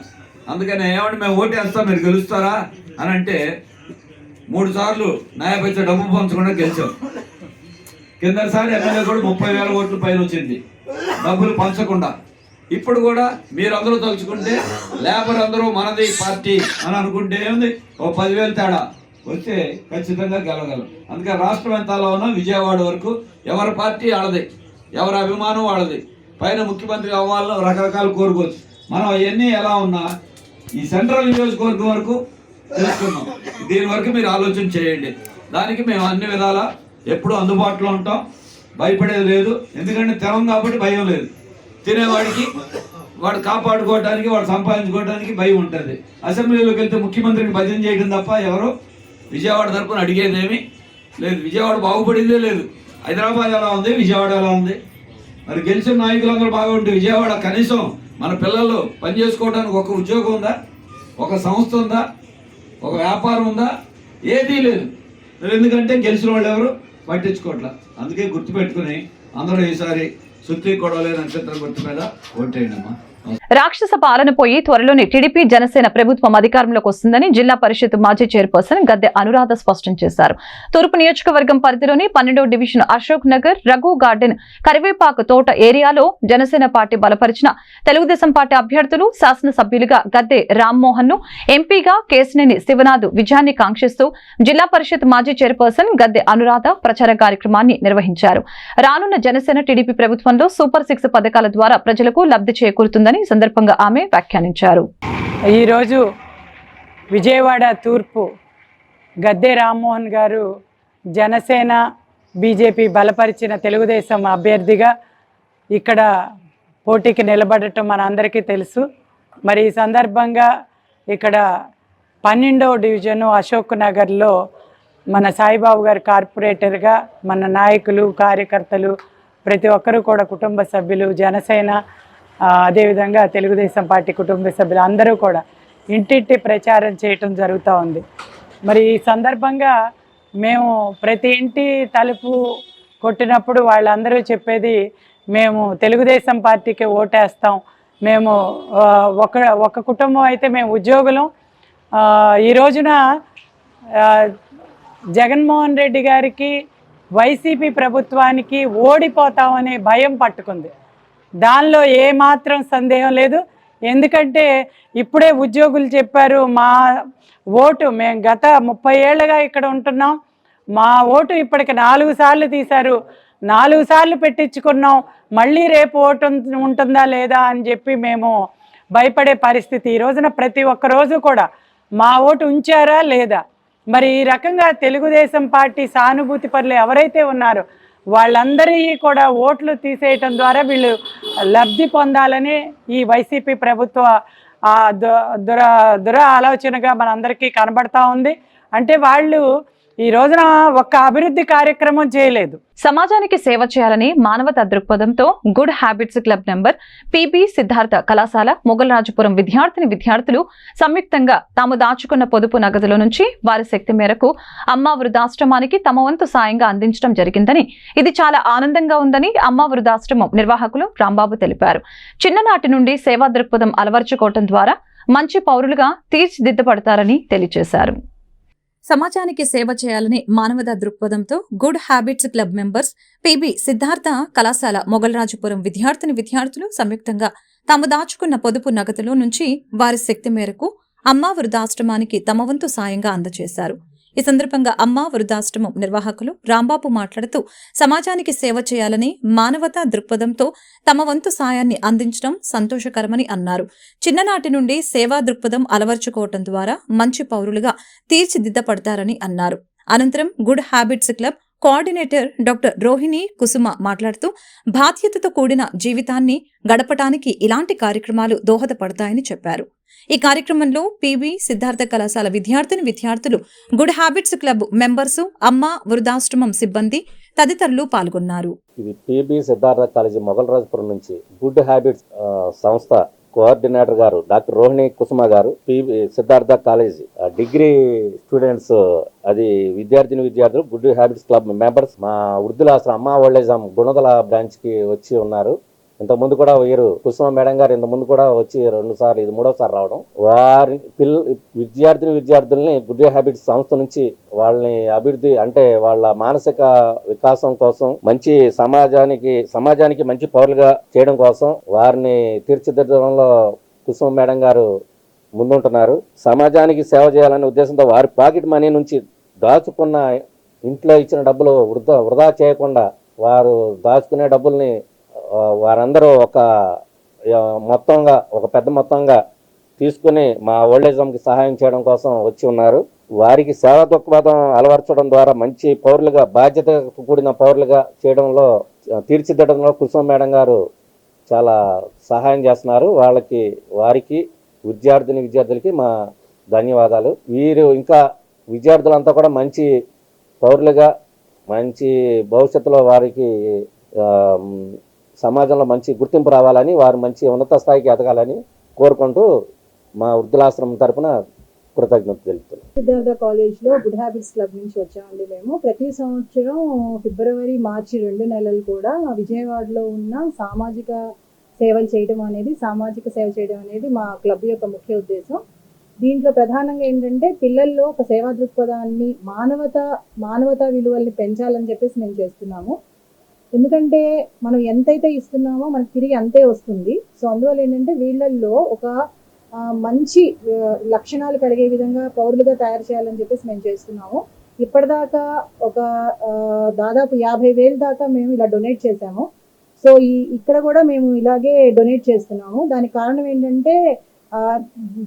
అందుకని ఏమంటే మేము ఓటేస్తాం, మీరు గెలుస్తారా అని అంటే 3 సార్లు న్యాయ పైసా డబ్బు పంచకుండా గెలిచాం. కిందసారి ఎమ్మెల్యే కూడా 30,000 ఓట్ల పైన వచ్చింది డబ్బులు పంచకుండా. ఇప్పుడు కూడా మీరు అందరూ తలుచుకుంటే, లేబర్ అందరూ మనది పార్టీ అని అనుకుంటే ఏముంది, ఓ 10,000 తేడా వస్తే ఖచ్చితంగా గెలవగలం. అందుకే రాష్ట్రం ఎంతలో ఉన్నా విజయవాడ వరకు ఎవరి పార్టీ వాళ్ళది, ఎవరి అభిమానం వాళ్ళది. పైన ముఖ్యమంత్రి అవ్వాలని రకరకాలు కోరుకోవచ్చు. మనం అవన్నీ ఎలా ఉన్నా ఈ సెంట్రల్ నియోజకవర్గం వరకు తెలుసుకున్నాం. దీని వరకు మీరు ఆలోచన చేయండి. దానికి మేము అన్ని విధాలా ఎప్పుడూ అందుబాటులో ఉంటాం, భయపడేది లేదు. ఎందుకంటే తెలం కాబట్టి భయం లేదు. తినేవాడికి వాడు కాపాడుకోవడానికి, వాడు సంపాదించుకోవడానికి భయం ఉంటుంది. అసెంబ్లీలోకి వెళ్తే ముఖ్యమంత్రికి భజన చేయడం తప్ప ఎవరు విజయవాడ తరపున అడిగేదేమీ లేదు. విజయవాడ బాగుపడిందే లేదు. హైదరాబాద్ ఎలా ఉంది, విజయవాడ ఎలా ఉంది? మరి గెలిచిన నాయకులందరూ బాగా ఉంటే విజయవాడ కనీసం మన పిల్లలు పని చేసుకోవడానికి ఒక ఉద్యోగం ఉందా, ఒక సంస్థ ఉందా, ఒక వ్యాపారం ఉందా? ఏదీ లేదు. ఎందుకంటే గెలిచిన వాళ్ళు ఎవరు పట్టించుకోవట్లా. అందుకే గుర్తుపెట్టుకుని అందరూ ఈసారి సుత్తి కొడవలే నక్షత్రం గుర్తు మీద ఓటేయండి అమ్మా. రాక్షస పాలన పోయి త్వరలోనే టీడీపీ జనసేన ప్రభుత్వం అధికారంలోకి వస్తుందని జిల్లా పరిషత్ మాజీ చైర్పర్సన్ గద్దె అనురాధ స్పష్టం చేశారు. తూర్పు నియోజకవర్గం పరిధిలోని 12వ డివిజన్ అశోక్ నగర్, రఘు గార్డెన్, కరివేపాకు తోట ఏరియాలో జనసేన పార్టీ బలపరిచిన తెలుగుదేశం పార్టీ అభ్యర్థులు శాసనసభ్యులుగా గద్దె రామ్మోహన్ ను, ఎంపీగా కేశినేని శివనాథ్ విజయాన్ని కాంక్షిస్తూ జిల్లా పరిషత్ మాజీ చైర్పర్సన్ గద్దె అనురాధ ప్రచార కార్యక్రమాన్ని నిర్వహించారు. రానున్న జనసేన టీడీపీ ప్రభుత్వంలో సూపర్ 6 పథకాల ద్వారా ప్రజలకు లబ్ధి చేకూరుతుందని సందర్భంగా ఆమె వ్యాఖ్యానించారు. ఈరోజు విజయవాడ తూర్పు గద్దె రామ్మోహన్ గారు జనసేన బీజేపీ బలపరిచిన తెలుగుదేశం అభ్యర్థిగా ఇక్కడ పోటీకి నిలబడటం మనందరికీ తెలుసు. మరి ఈ సందర్భంగా ఇక్కడ 12వ డివిజను అశోక్ నగర్లో మన సాయిబాబు గారు కార్పొరేటర్గా మన నాయకులు, కార్యకర్తలు ప్రతి ఒక్కరూ కూడా కుటుంబ సభ్యులు, జనసేన అదేవిధంగా తెలుగుదేశం పార్టీ కుటుంబ సభ్యులు అందరూ కూడా ఇంటింటి ప్రచారం చేయటం జరుగుతూ ఉంది. మరి ఈ సందర్భంగా మేము ప్రతి ఇంటి తలుపు కొట్టినప్పుడు వాళ్ళందరూ చెప్పేది మేము తెలుగుదేశం పార్టీకి ఓటేస్తాం, మేము ఒక కుటుంబం అయితే మేము ఉద్యోగులం, ఈ రోజున జగన్మోహన్ రెడ్డి గారికి వైసీపీ ప్రభుత్వానికి ఓడిపోతామనే భయం పట్టుకుంది. దానిలో ఏమాత్రం సందేహం లేదు. ఎందుకంటే ఇప్పుడే ఉద్యోగులు చెప్పారు, మా ఓటు మేము గత 30 ఏళ్ళుగా ఇక్కడ ఉంటున్నాం, మా ఓటు ఇప్పటికి 4 సార్లు తీశారు, 4 సార్లు పెట్టించుకున్నాం, మళ్ళీ రేపు ఓటు ఉంటుందా లేదా అని చెప్పి మేము భయపడే పరిస్థితి. ఈ రోజున ప్రతి ఒక్క రోజు కూడా మా ఓటు ఉంచారా లేదా, మరి ఈ రకంగా తెలుగుదేశం పార్టీ సానుభూతి పరులు ఎవరైతే ఉన్నారో వాళ్ళందరి కూడా ఓట్లు తీసేయటం ద్వారా వీళ్ళు లబ్ధి పొందాలని ఈ వైసీపీ ప్రభుత్వ దుర ఆలోచనగా మనందరికీ కనబడతా ఉంది. అంటే వాళ్ళు ఈ రోజున ఒక్క అభివృద్ధి కార్యక్రమం చేయలేదు. సమాజానికి సేవ చేయాలని మానవతా దృక్పథంతో good habits club number PB Siddhartha కళాశాల మొగల్రాజుపురం విద్యార్థులు సంయుక్తంగా తాము దాచుకున్న పొదుపు నగదుల నుంచి వారి శక్తి మేరకు అమ్మ వృద్ధాశ్రమానికి తమ వంతు సాయంగా అందించడం జరిగిందని, ఇది చాలా ఆనందంగా ఉందని అమ్మ వృద్ధాశ్రమం నిర్వాహకులు రాంబాబు తెలిపారు. చిన్ననాటి నుండి సేవా దృక్పథం అలవర్చుకోవటం ద్వారా మంచి పౌరులుగా తీర్చిదిద్దపడతారని తెలియజేశారు. సమాజానికి సేవ చేయాలని మానవతా దృక్పథంతో good habits club members PB Siddhartha కళాశాల మొగల్రాజుపురం విద్యార్థులు సంయుక్తంగా తాము దాచుకున్న పొదుపు నగదులో నుంచి వారి శక్తి మేరకు అమ్మా వృద్ధాశ్రమానికి తమ వంతు సాయంగా అందజేశారు. ఈ సందర్భంగా అమ్మా వృద్ధాశ్రమం నిర్వాహకులు రాంబాబు మాట్లాడుతూ సమాజానికి సేవ చేయాలని మానవతా దృక్పథంతో తమ వంతు సాయాన్ని అందించడం సంతోషకరమని అన్నారు. చిన్ననాటి నుండి సేవా దృక్పథం అలవర్చుకోవటం ద్వారా మంచి పౌరులుగా తీర్చిదిద్దపడతారని అన్నారు. అనంతరం good habits club coordinator doctor Rohini Kusuma మాట్లాడుతూ బాధ్యతతో కూడిన జీవితాన్ని గడపటానికి ఇలాంటి కార్యక్రమాలు దోహదపడతాయని చెప్పారు. ఈ కార్యక్రమంలో పిబి సిద్ధార్థ కళాశాల విద్యార్థులు, గుడ్ హ్యాబిట్స్ క్లబ్ మెంబర్స్, అమ్మ వృద్ధాశ్రమం సిబ్బంది తదితరులు పాల్గొన్నారు. ఇది పిబి సిద్ధార్థ కాలేజీ మొగల్రాజుపురం నుంచి గుడ్ హ్యాబిట్స్ సంస్థ కోఆర్డినేటర్ గారు డాక్టర్ రోహిణి కుసుమ గారు, PB Siddhartha college degree students, అది విద్యార్థులు గుడ్ హ్యాబిట్స్ క్లబ్ మెంబర్స్ మా వృద్ధులాశ్రమం అమ్మ ఓల్డేజ్ గుణదల బ్రాంచ్ కి వచ్చి ఉన్నారు. ఇంతకుముందు కూడా వీరు కుసుమ మేడం గారు ఇంతకుముందు కూడా వచ్చి 2 సార్లు, ఇది 3వ సారి రావడం. వారి విద్యార్థుల్ని గుడ్ హ్యాబిట్స్ సంస్థ నుంచి వాళ్ళని అభివృద్ధి అంటే వాళ్ళ మానసిక వికాసం కోసం, మంచి సమాజానికి మంచి పౌరులుగా చేయడం కోసం వారిని తీర్చిదిద్దడంలో కుసుమ మేడం గారు ముందుంటున్నారు. సమాజానికి సేవ చేయాలనే ఉద్దేశంతో వారి పాకెట్ మనీ నుంచి దాచుకున్న ఇంట్లో ఇచ్చిన డబ్బులు వృధా చేయకుండా వారు దాచుకునే డబ్బుల్ని వారందరూ ఒక పెద్ద మొత్తంగా తీసుకుని మా ఓల్డేజ్ హోమ్కి సహాయం చేయడం కోసం వచ్చి ఉన్నారు. వారికి సేవా దృక్పథం అలవర్చడం ద్వారా మంచి పౌరులుగా, బాధ్యత కూడిన పౌరులుగా చేయడంలో, తీర్చిదిద్దడంలో కుసుమ మేడం గారు చాలా సహాయం చేస్తున్నారు. వారికి విద్యార్థులకి మా ధన్యవాదాలు. వీరు ఇంకా విద్యార్థులంతా కూడా మంచి పౌరులుగా, మంచి భవిష్యత్తులో వారికి సమాజంలో మంచి గుర్తింపు రావాలని, వారు మంచి ఉన్నత స్థాయికి ఎదగాలని కోరుకుంటూ మా వృద్ధులాశ్రమం తరపున కృతజ్ఞత తెలుపుతున్నాం. సిద్ధార్థ కాలేజ్లో గుడ్ హ్యాబిట్స్ క్లబ్ నుంచి వచ్చామండి. మేము ప్రతి సంవత్సరం ఫిబ్రవరి, మార్చి 2 నెలలు కూడా విజయవాడలో ఉన్న సామాజిక సేవ చేయడం అనేది మా క్లబ్ యొక్క ముఖ్య ఉద్దేశం. దీంట్లో ప్రధానంగా ఏంటంటే పిల్లల్లో ఒక సేవా దృక్పథాన్ని, మానవతా విలువల్ని పెంచాలని చెప్పేసి మేము చేస్తున్నాము. ఎందుకంటే మనం ఎంతైతే ఇస్తున్నామో మనకి తిరిగి అంతే వస్తుంది. సో అందువల్ల ఏంటంటే వీళ్ళల్లో ఒక మంచి లక్షణాలు కలిగే విధంగా పౌరులుగా తయారు చేయాలని చెప్పేసి మేము చేస్తున్నాము. ఇప్పటిదాకా ఒక దాదాపు 50,000 దాకా మేము ఇలా డొనేట్ చేశాము. సో ఇక్కడ కూడా మేము ఇలాగే డొనేట్ చేస్తున్నాము. దానికి కారణం ఏంటంటే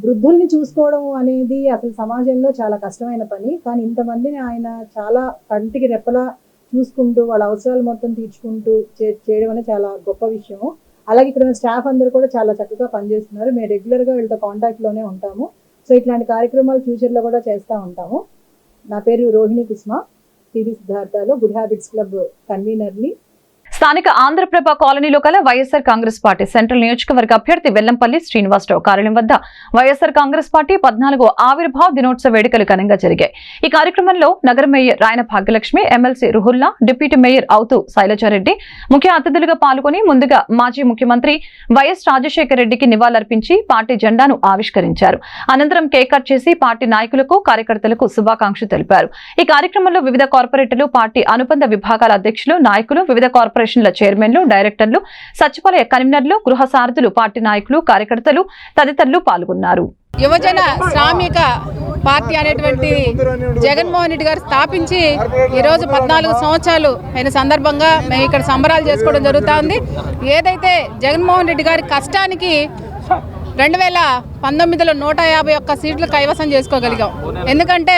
వృద్ధుల్ని చూసుకోవడం అనేది అసలు సమాజంలో చాలా కష్టమైన పని. కానీ ఇంతమందిని ఆయన చాలా కంటికి రెప్పలా చూసుకుంటూ వాళ్ళ అవసరాలు మొత్తం తీర్చుకుంటూ చేయడం అనేది చాలా గొప్ప విషయము. అలాగే ఇక్కడ ఉన్న స్టాఫ్ అందరూ కూడా చాలా చక్కగా పనిచేస్తున్నారు. మేము రెగ్యులర్గా వీళ్ళతో కాంటాక్ట్లోనే ఉంటాము. సో ఇట్లాంటి కార్యక్రమాలు ఫ్యూచర్లో కూడా చేస్తూ ఉంటాము. నా పేరు రోహిణి కుస్మా, టీవీ సిద్ధార్థలో గుడ్ హ్యాబిట్స్ క్లబ్ కన్వీనర్ని. స్థానిక ఆంధ్రప్రభ కాలనీలో కల వైఎస్ఆర్ కాంగ్రెస్ పార్టీ సెంట్రల్ నియోజకవర్గ అభ్యర్థి వెల్లంపల్లి శ్రీనివాసరావు కార్యాలయం వద్ద వైఎస్ఆర్ కాంగ్రెస్ పార్టీ 14వ ఆవిర్భావ దినోత్సవ వేడుకలు ఘనంగా జరిగాయి. ఈ కార్యక్రమంలో నగర mayor Rayana Bhagyalakshmi, MLC Ruhulla, deputy mayor అవుతూ శైలజారెడ్డి ముఖ్య అతిథులుగా పాల్గొని ముందుగా మాజీ ముఖ్యమంత్రి వైఎస్ రాజశేఖర రెడ్డికి నివాళులర్పించి పార్టీ జెండాను ఆవిష్కరించారు. అనంతరం కేక్ కట్ చేసి పార్టీ నాయకులకు, కార్యకర్తలకు శుభాకాంక్షలు తెలిపారు. ఈ కార్యక్రమంలో వివిధ కార్పొరేటర్లు, పార్టీ అనుబంధ విభాగాల అధ్యక్షులు, నాయకులు, వివిధ కార్పొరేషన్ల చైర్మన్లు, డైరెక్టర్లు, సచివాలయ కన్వీనర్లు, గృహ సారథులు, పార్టీ నాయకులు, కార్యకర్తలు తదితరులు పాల్గొన్నారు. యువజన శ్రామిక పార్టీ అనేటువంటి జగన్మోహన్ రెడ్డి గారు స్థాపించి ఈరోజు 14 సంవత్సరాలు అయిన సందర్భంగా మేము ఇక్కడ సంబరాలు చేసుకోవడం జరుగుతుంది. ఏదైతే జగన్మోహన్ రెడ్డి గారి కష్టానికి 2019లో 151 సీట్లు కైవసం చేసుకోగలిగాం. ఎందుకంటే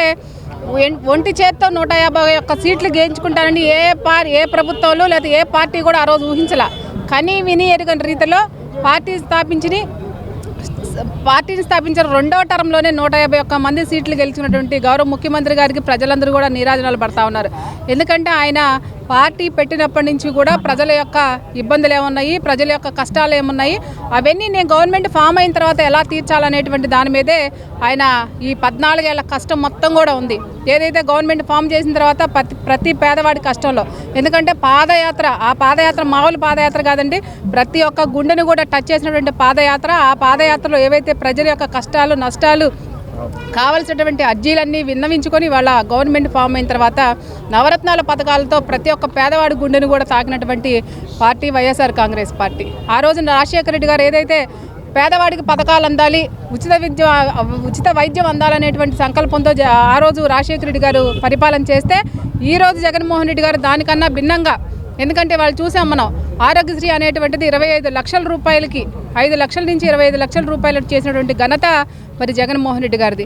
ఒంటి చేత్తో 151 సీట్లు గెలుచుకుంటారని ఏ ప్రభుత్వంలో లేదా ఏ పార్టీ కూడా ఆ రోజు ఊహించలా. కానీ విని ఎరుగని రీతిలో పార్టీని స్థాపించిన 2వ టర్మ్లోనే 151 మంది సీట్లు గెలిచినటువంటి గౌరవ ముఖ్యమంత్రి గారికి ప్రజలందరూ కూడా నీరాజనాలు పడతా ఉన్నారు. ఎందుకంటే ఆయన పార్టీ పెట్టినప్పటి నుంచి కూడా ప్రజల యొక్క ఇబ్బందులు ఏమున్నాయి, ప్రజల యొక్క కష్టాలు ఏమున్నాయి, అవన్నీ నేను గవర్నమెంట్ ఫామ్ అయిన తర్వాత ఎలా తీర్చాలనేటువంటి దాని మీదే ఆయన ఈ 14 ఏళ్ల కష్టం మొత్తం కూడా ఉంది. ఏదైతే గవర్నమెంట్ ఫామ్ చేసిన తర్వాత ప్రతి పేదవాడి కష్టంలో, ఎందుకంటే ఆ పాదయాత్ర మామూలు పాదయాత్ర కాదండి, ప్రతి ఒక్క గుండెను కూడా టచ్ చేసినటువంటి పాదయాత్ర. ఆ పాదయాత్రలో ఏవైతే ప్రజల యొక్క కష్టాలు, నష్టాలు, కావలసినటువంటి అర్జీలన్నీ విన్నవించుకొని వాళ్ళ గవర్నమెంట్ ఫామ్ అయిన తర్వాత నవరత్నాల పథకాలతో ప్రతి ఒక్క పేదవాడి గుండెను కూడా తాకినటువంటి పార్టీ వైఎస్ఆర్ కాంగ్రెస్ పార్టీ. ఆ రోజున రాజశేఖర రెడ్డి గారు ఏదైతే పేదవాడికి పథకాలు అందాలి, ఉచిత వైద్యం అందాలనేటువంటి సంకల్పంతో ఆ రోజు రాజశేఖర రెడ్డి గారు పరిపాలన చేస్తే, ఈరోజు జగన్మోహన్ రెడ్డి గారు దానికన్నా భిన్నంగా, ఎందుకంటే వాళ్ళు చూసాం మనం ఆరోగ్యశ్రీ అనేటువంటిది 25 లక్షల రూపాయలకి 5 లక్షల నుంచి 25 లక్షల రూపాయలు చేసినటువంటి ఘనత మరి జగన్మోహన్ రెడ్డి గారిది.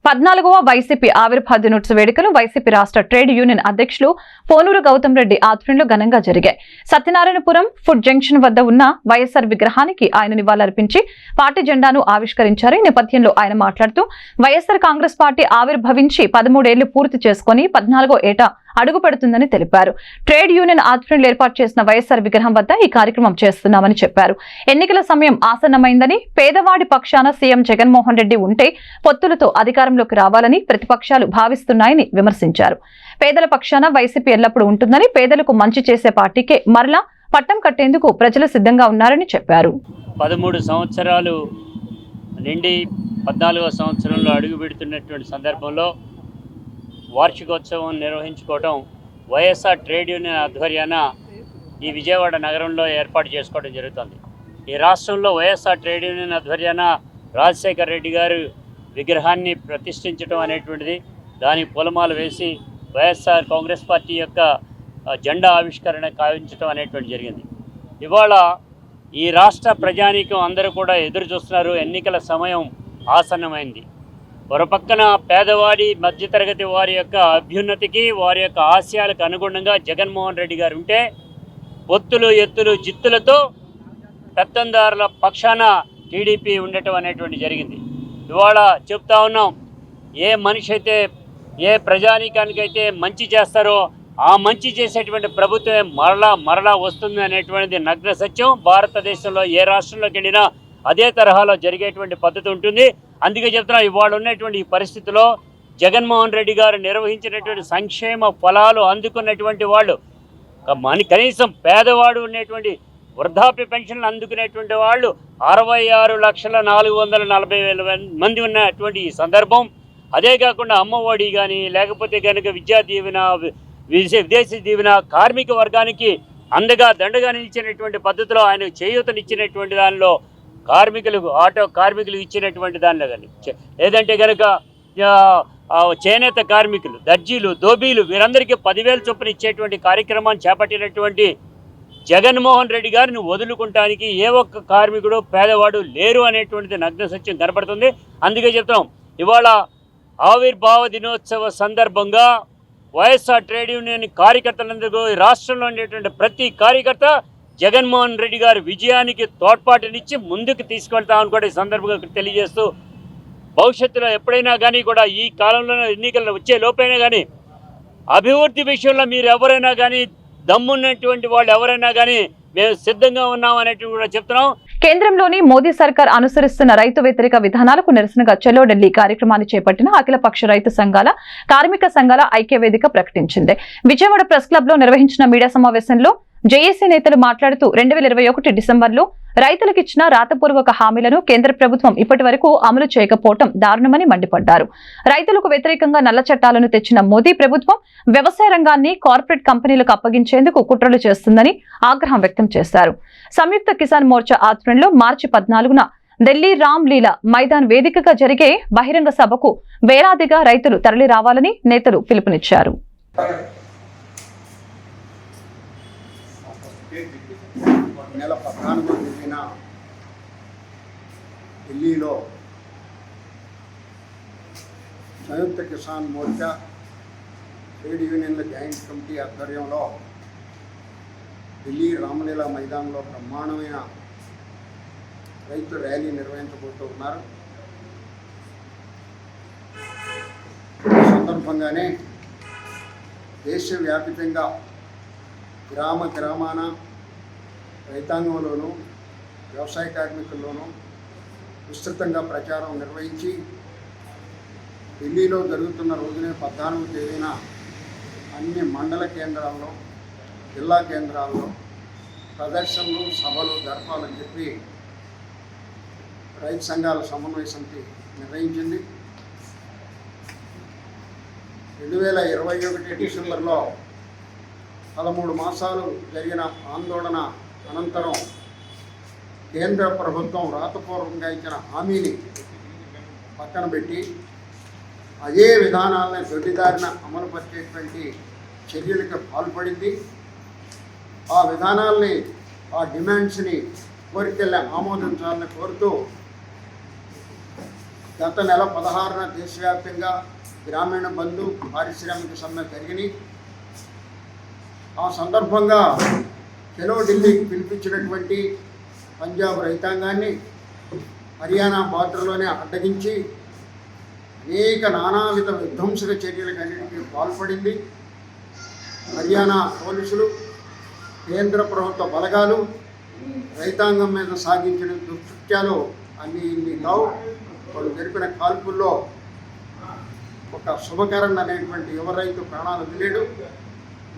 14వ వైసీపీ ఆవిర్భావ దినోత్సవ వేడుకలు వైసీపీ రాష్ట్ర ట్రేడ్ యూనియన్ అధ్యక్షులు పోనూరు గౌతమ్ రెడ్డి ఆధ్వర్యంలో ఘనంగా జరిగాయి. సత్యనారాయణపురం ఫుడ్ జంక్షన్ వద్ద ఉన్న వైఎస్ఆర్ విగ్రహానికి ఆయన నివాళులర్పించి పార్టీ జెండాను ఆవిష్కరించారు. ఈ నేపథ్యంలో ఆయన మాట్లాడుతూ వైఎస్ఆర్ కాంగ్రెస్ పార్టీ ఆవిర్భవించి 13 ఏళ్లు పూర్తి చేసుకుని 14వ ఏట అడుగు పెడుతుందని తెలిపారు. ట్రేడ్ యూనియన్ ఆధ్వర్యంలో ఏర్పాటు చేసిన వైఎస్ఆర్ విగ్రహం వద్ద ఈ కార్యక్రమం చేస్తున్నామని చెప్పారు. ఎన్నికల సమయం ఆసన్నమైందని, పేదవాడి పక్షాన సీఎం జగన్మోహన్ రెడ్డి ఉంటే పొత్తులతో అధికారంలోకి రావాలని ప్రతిపక్షాలు భావిస్తున్నాయని విమర్శించారు. పేదల పక్షాన వైసీపీ ఎల్లప్పుడూ ఉంటుందని, పేదలకు మంచి చేసే పార్టీకే మరలా పట్టం కట్టేందుకు ప్రజలు సిద్ధంగా ఉన్నారని చెప్పారు. 13 సంవత్సరాలు నిండి 14వ సంవత్సరంలో అడుగు పెడుతున్నటువంటి సందర్భంలో వార్షికోత్సవం నిర్వహించుకోవడం వైఎస్ఆర్ ట్రేడ్ యూనియన్ ఆధ్వర్యాన ఈ విజయవాడ నగరంలో ఏర్పాటు చేసుకోవడం జరుగుతుంది. ఈ రాష్ట్రంలో వైఎస్ఆర్ ట్రేడ్ యూనియన్ ఆధ్వర్యాన రాజశేఖర రెడ్డి గారు విగ్రహాన్ని ప్రతిష్ఠించడం అనేటువంటిది, దానికి పూలమాల వేసి వైఎస్ఆర్ కాంగ్రెస్ పార్టీ యొక్క జెండా ఆవిష్కరణ కావించడం అనేటువంటి జరిగింది. ఇవాళ ఈ రాష్ట్ర ప్రజానీకం అందరూ కూడా ఎదురు చూస్తున్నారు. ఎన్నికల సమయం ఆసన్నమైంది. ఒక పక్కన పేదవాడి, మధ్యతరగతి వారి యొక్క అభ్యున్నతికి, వారి యొక్క ఆశయాలకు అనుగుణంగా జగన్మోహన్ రెడ్డి గారు ఉంటే, పొత్తులు, ఎత్తులు, జిత్తులతో పెత్తందారుల పక్షాన టీడీపీ ఉండటం అనేటువంటి జరిగింది. ఇవాళ చెప్తా ఉన్నాం, ఏ మనిషి అయితే ఏ ప్రజానీకానికైతే మంచి చేస్తారో ఆ మంచి చేసేటువంటి ప్రభుత్వమే మరలా వస్తుంది అనేటువంటిది నగ్న సత్యం. భారతదేశంలో ఏ రాష్ట్రంలోకి వెళ్ళినా అదే తరహాలో జరిగేటువంటి పద్ధతి ఉంటుంది. అందుకే చెప్తున్నా, ఇవాళ ఉన్నటువంటి ఈ పరిస్థితిలో జగన్మోహన్ రెడ్డి గారు నిర్వహించినటువంటి సంక్షేమ ఫలాలు అందుకున్నటువంటి వాళ్ళు, కనీసం పేదవాడు ఉన్నటువంటి వృద్ధాప్య పెన్షన్లు అందుకునేటువంటి వాళ్ళు 66,440,000 మంది ఉన్నటువంటి ఈ సందర్భం. అదే కాకుండా అమ్మఒడి కానీ, లేకపోతే కనుక విద్యా దీవెన, విదేశీ దీవెన, కార్మిక వర్గానికి అండగా దండగా నిలిచినటువంటి పద్ధతిలో ఆయన చేయూతనిచ్చినటువంటి దానిలో కార్మికులకు, ఆటో కార్మికులకు ఇచ్చినటువంటి దానిలో కానీ, లేదంటే కనుక చేనేత కార్మికులు, దర్జీలు, దోబీలు వీరందరికీ 10,000 చొప్పున ఇచ్చేటువంటి కార్యక్రమాన్ని చేపట్టినటువంటి జగన్మోహన్ రెడ్డి గారిని వదులుకుంటానికి ఏ ఒక్క కార్మికుడు, పేదవాడు లేరు అనేటువంటిది నగ్న సత్యం కనపడుతుంది. అందుకే చెప్తున్నాం, ఇవాళ ఆవిర్భావ దినోత్సవ సందర్భంగా వైఎస్ఆర్ ట్రేడ్ యూనియన్ కార్యకర్తలందరూ, రాష్ట్రంలో ఉండేటువంటి ప్రతి కార్యకర్త జగన్మోహన్ రెడ్డి గారి విజయానికి తోడ్పాటునిచ్చి ముందుకు తీసుకెళ్తామని కూడా ఈ సందర్భంగా తెలియజేస్తూ, భవిష్యత్తులో ఎప్పుడైనా కానీ కూడా ఈ కాలంలో ఎన్నికలు వచ్చే లోపైనా కానీ అభివృద్ధి విషయంలో మీరు ఎవరైనా కానీ, దమ్మున్నటువంటి వాళ్ళు ఎవరైనా కానీ మేము సిద్ధంగా ఉన్నాం అనేటువంటి కూడా చెప్తున్నాం. కేంద్రంలోని మోదీ సర్కార్ అనుసరిస్తున్న రైతు వ్యతిరేక విధానాలకు నిరసనగా చలో ఢిల్లీ కార్యక్రమాన్ని చేపట్టిన అఖిలపక్ష రైతు సంఘాల, కార్మిక సంఘాల ఐక్యవేదిక ప్రకటించింది. విజయవాడ ప్రెస్ క్లబ్ లో నిర్వహించిన మీడియా సమావేశంలో జేఏసీ నేతలు మాట్లాడుతూ 2021 డిసెంబర్లో రైతులకు ఇచ్చిన రాతపూర్వక హామీలను కేంద్ర ప్రభుత్వం ఇప్పటి వరకు అమలు చేయకపోవడం దారుణమని మండిపడ్డారు. రైతులకు వ్యతిరేకంగా నల్ల చట్టాలను తెచ్చిన మోదీ ప్రభుత్వం వ్యవసాయ రంగాన్ని కార్పొరేట్ కంపెనీలకు అప్పగించేందుకు కుట్రలు చేస్తుందని ఆగ్రహం వ్యక్తం చేశారు. సంయుక్త కిసాన్ మోర్చా ఆధ్వర్యంలో మార్చి 14న ఢిల్లీ రామ్ లీలా మైదాన్ వేదికగా జరిగే బహిరంగ సభకు వేలాదిగా రైతులు తరలి రావాలని నేతలు పిలుపునిచ్చారు. నెల 14వ తేదీన ఢిల్లీలో సంయుక్త కిసాన్ మోర్చా ట్రేడ్ యూనియన్ల జాయింట్ కమిటీ ఆధ్వర్యంలో ఢిల్లీ రామలీలా మైదానంలో బ్రహ్మాండమైన రైతు ర్యాలీ నిర్వహించబోతూ ఉన్నారు. ఈ సందర్భంగానే దేశవ్యాప్తంగా గ్రామ గ్రామాన రైతాంగంలోనూ వ్యవసాయ కార్మికుల్లోనూ విస్తృతంగా ప్రచారం నిర్వహించి ఢిల్లీలో జరుగుతున్న రోజునే 14వ తేదీన అన్ని మండల కేంద్రాల్లో, జిల్లా కేంద్రాల్లో ప్రదర్శనలు, సభలు జరపాలని చెప్పి రైతు సంఘాల సమన్వయ సమితి నిర్ణయించింది. 2021 డిసెంబర్లో 13 మాసాలు జరిగిన ఆందోళన అనంతరం కేంద్ర ప్రభుత్వం రాతపూర్వకంగా ఇచ్చిన హామీని పక్కన పెట్టి అదే విధానాలను దొడ్డిదారిన అమలుపరిచేటువంటి చర్యలకు పాల్పడింది. ఆ విధానాల్ని, ఆ డిమాండ్స్ని కోరికల్ని ఆమోదించాలని కోరుతూ గత నెల 16న దేశవ్యాప్తంగా గ్రామీణ బంధు, పారిశ్రామిక సమ్మె జరిగినాయి. ఆ సందర్భంగా చలో ఢిల్లీకి పిలిపించినటువంటి పంజాబ్ రైతాంగాన్ని హర్యానా బార్డర్లోనే అడ్డగించి అనేక నానావిధ విధ్వంసక చర్యలకు అన్నింటికీ పాల్పడింది. హర్యానా పోలీసులు, కేంద్ర ప్రభుత్వ బలగాలు రైతాంగం మీద సాగించిన దుష్కృత్యాలు అన్నీ ఇన్ని కావు. వాళ్ళు జరిపిన కాల్పుల్లో ఒక శుభకరణ్ అనేటువంటి యువ రైతు ప్రాణాలు వదిలేడు,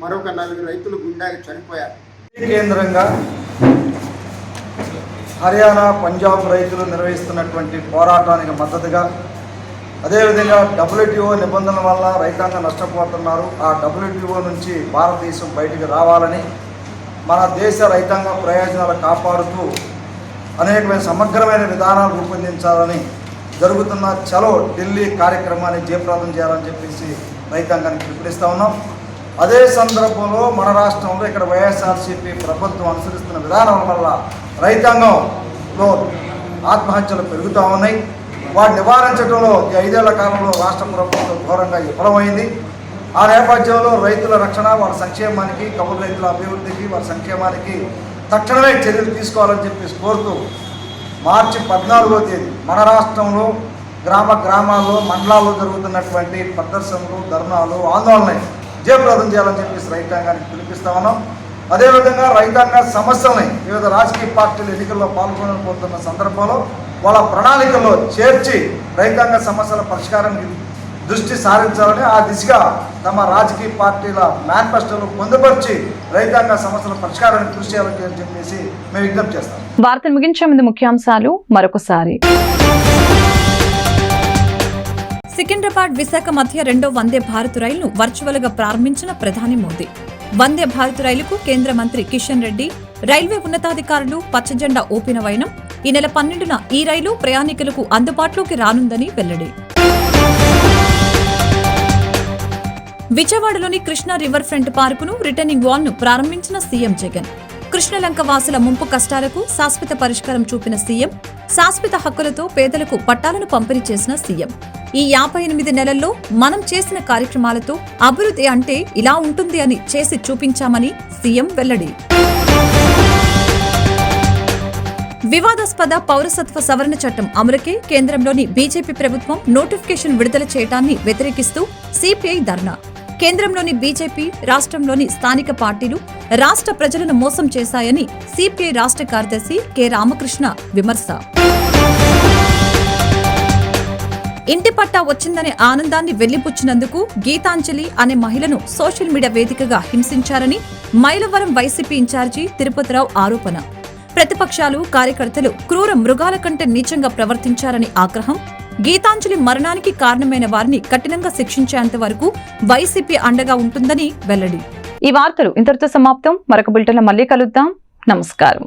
మరొక 4 రైతులు గుండాకి చనిపోయారు. కేంద్రంగా హర్యానా, పంజాబ్ రైతులు నిర్వహిస్తున్నటువంటి పోరాటానికి మద్దతుగా, అదేవిధంగా WTO నిబంధనల వల్ల రైతాంగం నష్టపోతున్నారు, ఆ WTO నుంచి భారతదేశం బయటికి రావాలని, మన దేశ రైతాంగ ప్రయోజనాలు కాపాడుతూ అనేకమైన సమగ్రమైన విధానాలు రూపొందించాలని జరుగుతున్న చలో ఢిల్లీ కార్యక్రమాన్ని జయప్రదం చేయాలని చెప్పేసి రైతాంగానికి పిలుపునిస్తూ ఉన్నాం. అదే సందర్భంలో మన రాష్ట్రంలో ఇక్కడ వైఎస్ఆర్సీపీ ప్రభుత్వం అనుసరిస్తున్న విధానం వల్ల రైతాంగంలో ఆత్మహత్యలు పెరుగుతూ ఉన్నాయి. వాటిని నివారించడంలో ఈ 5 ఏళ్ల కాలంలో రాష్ట్ర ప్రభుత్వం ఘోరంగా విఫలమైంది. ఆ నేపథ్యంలో రైతుల రక్షణ, వారి సంక్షేమానికి, కౌలు రైతుల అభివృద్ధికి, వారి సంక్షేమానికి తక్షణమే చర్యలు తీసుకోవాలని చెప్పేసి కోరుతూ మార్చి 14వ తేదీ మన రాష్ట్రంలో గ్రామాల్లో, మండలాల్లో జరుగుతున్నటువంటి ప్రదర్శనలు, ధర్నాలు, ఆందోళన జయప్రదం చేయాలని చెప్పేసి రైతాంగానికి పిలిపిస్తా ఉన్నాం. అదేవిధంగా రైతాంగ సమస్యల్ని వివిధ రాజకీయ పార్టీలు ఎన్నికల్లో పాల్గొనబోతున్న సందర్భంలో వాళ్ళ ప్రణాళికల్లో చేర్చి రైతాంగ సమస్యల పరిష్కారానికి దృష్టి సారించాలని ఆ దిశగా తమ రాజకీయ పార్టీల మేనిఫెస్టోలు పొందుపరిచి రైతాంగ సమస్యల పరిష్కారానికి కృషి చేయాలని చెప్పేసి మేము విజ్ఞప్తి చేస్తాం. వార్తలు ముగించే ముందు ముఖ్యాంశాలు మరొకసారి. సికింద్రాబాద్ విశాఖ మధ్య 2వ వందే భారత్ రైలును వర్చువల్ గా ప్రారంభించిన ప్రధాని మోదీ. వందే భారత్ రైలుకు కేంద్ర మంత్రి కిషన్ రెడ్డి, రైల్వే ఉన్నతాధికారులు పచ్చజెండా ఊపిన వైనం. ఈ నెల 12న ఈ రైలు ప్రయాణికులకు అందుబాటులోకి రానుందని వెల్లడి. విజయవాడలోని కృష్ణా రివర్ ఫ్రంట్ పార్కును రిటర్నింగ్ వాల్ ను ప్రారంభించిన సీఎం జగన్. కృష్ణలంక వాసుల ముంపు కష్టాలకు శాశ్వత పరిష్కారం చూపిన సీఎం, శాశ్వత హక్కులతో పేదలకు పట్టాలను పంపిణీ చేసిన సీఎం. ఈ 58 నెలల్లో మనం చేసిన కార్యక్రమాలతో అభివృద్ధి అంటే ఇలా ఉంటుంది అని చేసి చూపించామని సీఎం వెల్లడి. వివాదాస్పద పౌరసత్వ సవరణ చట్టం అమలుకే కేంద్రంలోని బీజేపీ ప్రభుత్వం నోటిఫికేషన్ విడుదల చేయడాన్ని వ్యతిరేకిస్తూ సిపిఐ ధర్నా. కేంద్రంలోని బీజేపీ, రాష్ట్రంలోని స్థానిక పార్టీలు రాష్ట్ర ప్రజలను మోసం చేశాయని సిపిఐ రాష్ట్ర కార్యదర్శి కె రామకృష్ణ విమర్శ. ఇంటి పట్టా వచ్చిందనే ఆనందాన్ని వెళ్లిపుచ్చినందుకు గీతాంజలి అనే మహిళను సోషల్ మీడియా వేదికగా హింసించారని మైలవరం వైసీపీ ఇన్ఛార్జి తిరుపతిరావు ఆరోపణ. ప్రతిపక్షాలు, కార్యకర్తలు క్రూర మృగాల కంటే నీచంగా ప్రవర్తించారని ఆగ్రహం. గీతాంజలి మరణానికి కారణమైన వారిని కఠినంగా శిక్షించేంత వరకు వైసీపీ అండగా ఉంటుందని వెల్లడి. ఈ వార్తలు ఇంతటితో సమాప్తం. మరొక బులెటిన్లో మళ్ళీ కలుద్దాం. నమస్కారం.